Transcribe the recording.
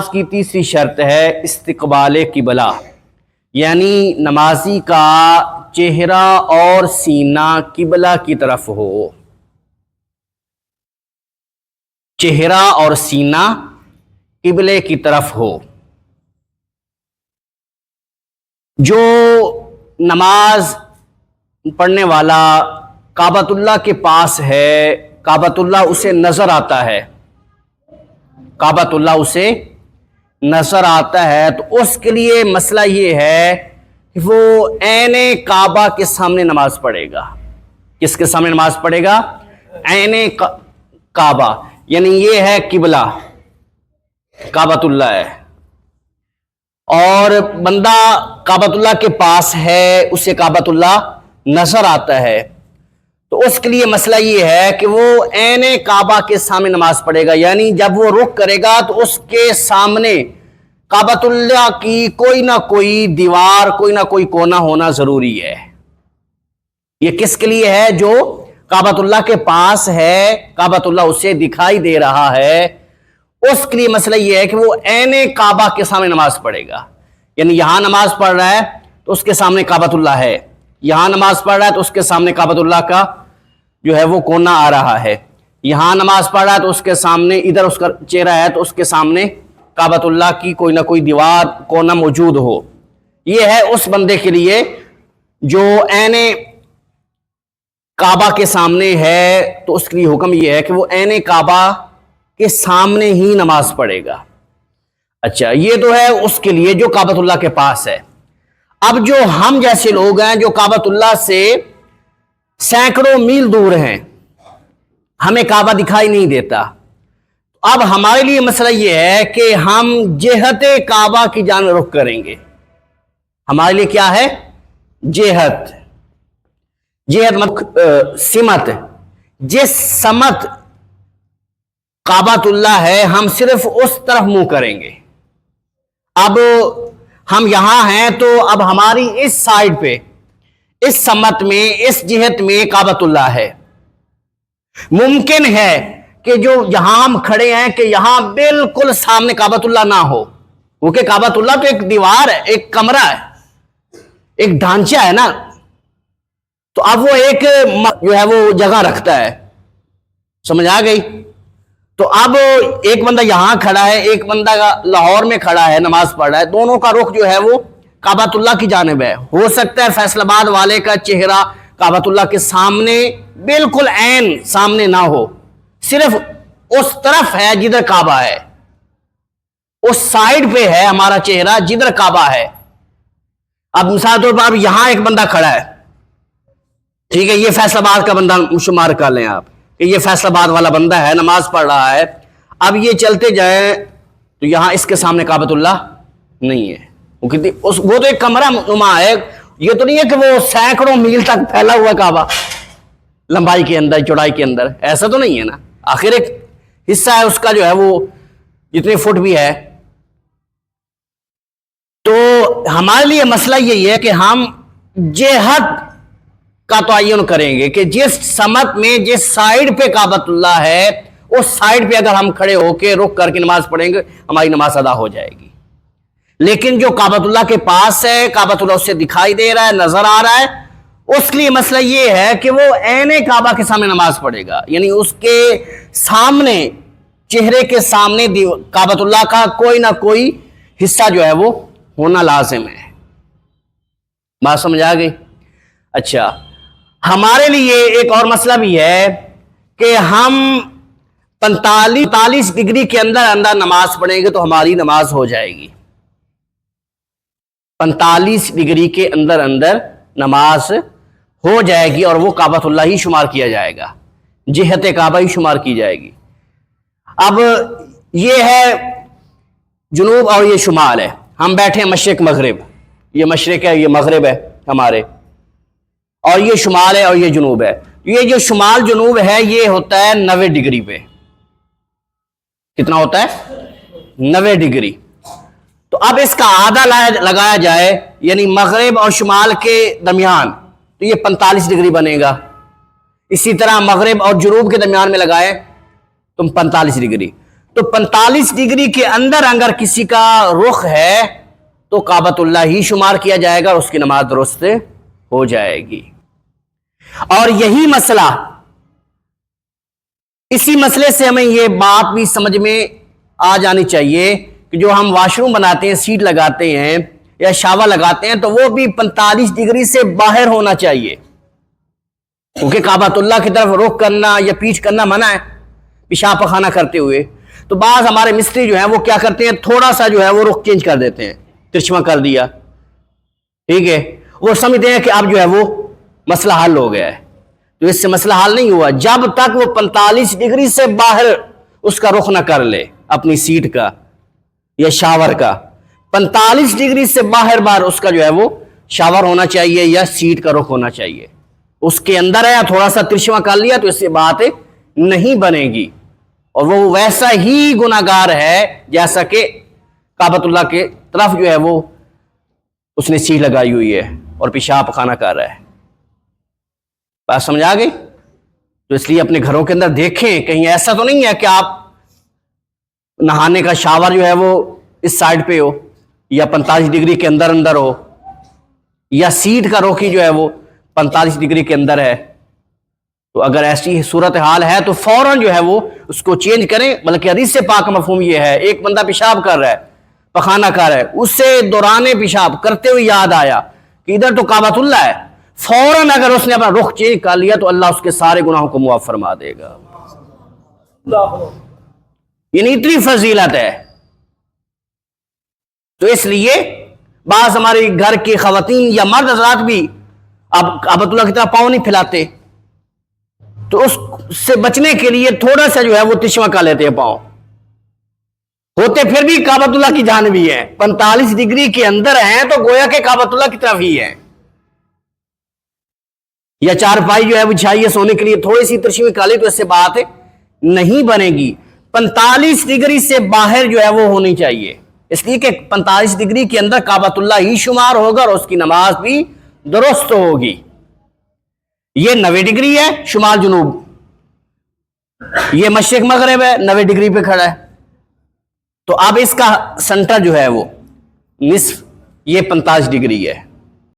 نماز کی تیسری شرط ہے استقبال قبلہ، یعنی نمازی کا چہرہ اور سینہ قبلہ کی طرف ہو، چہرہ اور سینہ قبلے کی طرف ہو۔ جو نماز پڑھنے والا کعبۃ اللہ کے پاس ہے، کعبۃ اللہ اسے نظر آتا ہے، کعبۃ اللہ اسے نظر آتا ہے، تو اس کے لیے مسئلہ یہ ہے کہ وہ عین کعبہ کے سامنے نماز پڑھے گا۔ کس کے سامنے نماز پڑھے گا؟ عین کعبہ، یعنی یہ ہے قبلہ، کعبۃ اللہ ہے، اور بندہ کعبۃ اللہ کے پاس ہے، اسے کعبۃ اللہ نظر آتا ہے، تو اس کے لیے مسئلہ یہ ہے کہ وہ عین کعبہ کے سامنے نماز پڑھے گا، یعنی جب وہ رخ کرے گا تو اس کے سامنے کعبۃ اللہ کی کوئی نہ کوئی دیوار، کوئی نہ کوئی کونا ہونا ضروری ہے۔ یہ کس کے لیے ہے؟ جو کعبۃ اللہ کے پاس ہے، کعبۃ اللہ اسے دکھائی دے رہا ہے، اس کے لیے مسئلہ یہ ہے کہ وہ عین کعبہ کے سامنے نماز پڑھے گا، یعنی یہاں نماز پڑھ رہا ہے تو اس کے سامنے کعبۃ اللہ ہے، یہاں نماز پڑھ رہا ہے تو اس کے سامنے کعبۃ اللہ کا جو ہے وہ کونا آ رہا ہے، یہاں نماز پڑھ رہا ہے تو اس کے سامنے ادھر اس کا چہرہ ہے تو اس کے سامنے کعبۃ اللہ کی کوئی نہ کوئی دیوار، کونا موجود ہو۔ یہ ہے اس بندے کے لیے جو عین کعبہ کے سامنے ہے، تو اس کے لیے حکم یہ ہے کہ وہ عین کعبہ کے سامنے ہی نماز پڑھے گا۔ اچھا، یہ تو ہے اس کے لیے جو کعبۃ اللہ کے پاس ہے۔ اب جو ہم جیسے لوگ ہیں جو کعبۃ اللہ سے سینکڑوں میل دور ہیں، ہمیں کعبہ دکھائی نہیں دیتا، اب ہمارے لیے مسئلہ یہ ہے کہ ہم جہت کعبہ کی جانب رخ کریں گے۔ ہمارے لیے کیا ہے؟ جہت سمت، جس سمت کعبۃ اللہ ہے ہم صرف اس طرف منہ کریں گے۔ اب ہم یہاں ہیں تو اب ہماری اس سائیڈ پہ، اس سمت میں، اس جہت میں کعبۃ اللہ ہے۔ ممکن ہے کہ جو یہاں ہم کھڑے ہیں کہ یہاں بالکل سامنے کعبۃ اللہ نہ ہو، کیونکہ کعبۃ اللہ تو ایک دیوار ہے، ایک کمرہ ہے، ایک ڈھانچہ ہے نا، تو اب وہ ایک جو ہے وہ جگہ رکھتا ہے، سمجھ آ گئی؟ تو اب ایک بندہ یہاں کھڑا ہے، ایک بندہ لاہور میں کھڑا ہے، نماز پڑھ رہا ہے، دونوں کا رخ جو ہے وہ کعبۃ اللہ کی جانب ہے۔ ہو سکتا ہے فیصل آباد والے کا چہرہ کعبۃ اللہ کے سامنے بالکل عین سامنے نہ ہو، صرف اس طرف ہے جدھر کعبہ ہے، اس سائیڈ پہ ہے ہمارا چہرہ جدھر کعبہ ہے۔ اب مثال طور پر اب یہاں ایک بندہ کھڑا ہے، ٹھیک ہے، یہ فیصل آباد کا بندہ شمار کر لیں آپ کہ یہ فیصل آباد والا بندہ ہے، نماز پڑھ رہا ہے، اب یہ چلتے جائیں تو یہاں اس کے سامنے کعبۃ اللہ نہیں ہے، وہ تو ایک کمرہ نما ہے، یہ تو نہیں ہے کہ وہ سینکڑوں میل تک پھیلا ہوا کعبہ لمبائی کے اندر، چوڑائی کے اندر، ایسا تو نہیں ہے نا، آخر ایک حصہ ہے اس کا جو ہے وہ جتنے فٹ بھی ہے۔ تو ہمارے لیے مسئلہ یہی ہے کہ ہم جہت کا تعین کریں گے کہ جس سمت میں، جس سائیڈ پہ کعبۃ اللہ ہے، اس سائیڈ پہ اگر ہم کھڑے ہو کے رخ کر کے نماز پڑھیں گے ہماری نماز ادا ہو جائے گی۔ لیکن جو کعبۃ اللہ کے پاس ہے، کعبۃ اللہ اس سے دکھائی دے رہا ہے، نظر آ رہا ہے، اس کے لیے مسئلہ یہ ہے کہ وہ عین کعبہ کے سامنے نماز پڑھے گا، یعنی اس کے سامنے، چہرے کے سامنے کعبۃ اللہ کا کوئی نہ کوئی حصہ جو ہے وہ ہونا لازم ہے۔ بات سمجھ آ گئی؟ اچھا، ہمارے لیے ایک اور مسئلہ بھی ہے کہ ہم 45 ڈگری کے اندر نماز پڑھیں گے تو ہماری نماز ہو جائے گی۔ 45 ڈگری کے اندر نماز ہو جائے گی اور وہ کعبۃ اللہ ہی شمار کیا جائے گا، جہت کعبہ ہی شمار کی جائے گی۔ اب یہ ہے جنوب اور یہ شمال ہے، ہم بیٹھے ہیں مشرق مغرب، یہ مشرق ہے، یہ مغرب ہے ہمارے، اور یہ شمال ہے اور یہ جنوب ہے۔ یہ جو شمال جنوب ہے یہ ہوتا ہے 90 ڈگری پہ، کتنا ہوتا ہے؟ 90 ڈگری۔ تو اب اس کا آدھا لگایا جائے، یعنی مغرب اور شمال کے درمیان، تو یہ 45 ڈگری بنے گا۔ اسی طرح مغرب اور جنوب کے درمیان میں لگائے تو 45 ڈگری۔ تو 45 ڈگری کے اندر اگر کسی کا رخ ہے تو کعبۃ اللہ ہی شمار کیا جائے گا اور اس کی نماز درست ہو جائے گی. اور یہی مسئلہ، اسی مسئلے سے ہمیں یہ بات بھی سمجھ میں آ جانی چاہیے کہ جو ہم واش روم بناتے ہیں، سیٹ لگاتے ہیں یا شاور لگاتے ہیں، تو وہ بھی 45 ڈگری سے باہر ہونا چاہیے، کیونکہ کعبۃ اللہ کی طرف رخ کرنا یا پیٹھ کرنا منع ہے پیشاب پخانہ کرتے ہوئے. تو بعض ہمارے مستری جو ہیں وہ کیا کرتے ہیں، تھوڑا سا جو ہے وہ رخ چینج کر دیتے ہیں، ترچھواں کر دیا، ٹھیک ہے، وہ سمجھتے ہیں کہ اب جو ہے وہ مسئلہ حل ہو گیا ہے. تو اس سے مسئلہ حل نہیں ہوا جب تک وہ 45 ڈگری سے باہر اس کا رخ نہ کر لے، اپنی سیٹ کا یا شاور کا. 45 ڈگری سے باہر اس کا جو ہے وہ شاور ہونا چاہیے یا سیٹ کا رخ ہونا چاہیے. اس کے اندر ہے تھوڑا سا ترچھواں کر لیا تو اس سے بات نہیں بنے گی، اور وہ ویسا ہی گناہگار ہے جیسا کہ کعبۃ اللہ کے طرف جو ہے وہ اس نے سیٹ لگائی ہوئی ہے اور پیشاب پخانہ کر رہا ہے. بات سمجھ آ گئی؟ تو اس لیے اپنے گھروں کے اندر دیکھیں، کہیں ایسا تو نہیں ہے کہ آپ نہانے کا شاور جو ہے وہ اس سائڈ پہ ہو یا 45 ڈگری کے اندر ہو، یا سیٹ کا رخ ہی جو ہے وہ 45 ڈگری کے اندر ہے. تو اگر ایسی صورتحال ہے تو فوراً جو ہے وہ اس کو چینج کریں. بلکہ حدیث سے پاک مفہوم یہ ہے، ایک بندہ پیشاب کر رہا ہے، پخانہ کر رہا ہے، اس سے دوران پیشاب کرتے ہوئے یاد آیا کہ ادھر تو کعبۃ اللہ ہے، فوراً اگر اس نے اپنا رخ چینج کر لیا تو اللہ اس کے سارے گناہوں کو معاف فرما دے گا. یعنی اتنی فضیلت ہے. تو اس لیے بعض ہمارے گھر کی خواتین یا مرد حضرات بھی اب کعبۃ اللہ کی طرح پاؤں نہیں پھیلاتے، تو اس سے بچنے کے لیے تھوڑا سا جو ہے وہ ترچھواں کر لیتے ہیں پاؤں، ہوتے پھر بھی کعبۃ اللہ کی جانبی ہیں. 45 ڈگری کے اندر ہیں تو گویا کہ کعبۃ اللہ کی طرف ہی ہے. یا چارپائی جو ہے بچھائیے سونے کے لیے، تھوڑی سی ترچھی نکالی تو اس سے بات نہیں بنے گی. 45 ڈگری سے باہر جو ہے وہ ہونی چاہیے، اس لیے کہ 45 ڈگری کے اندر کعبۃ اللہ ہی شمار ہوگا اور اس کی نماز بھی درست ہوگی. یہ 90 ڈگری ہے شمال جنوب، یہ مشرق مغرب ہے، 90 ڈگری پہ کھڑا ہے. تو اب اس کا سنٹر جو ہے وہ نصف، یہ 45 ڈگری ہے.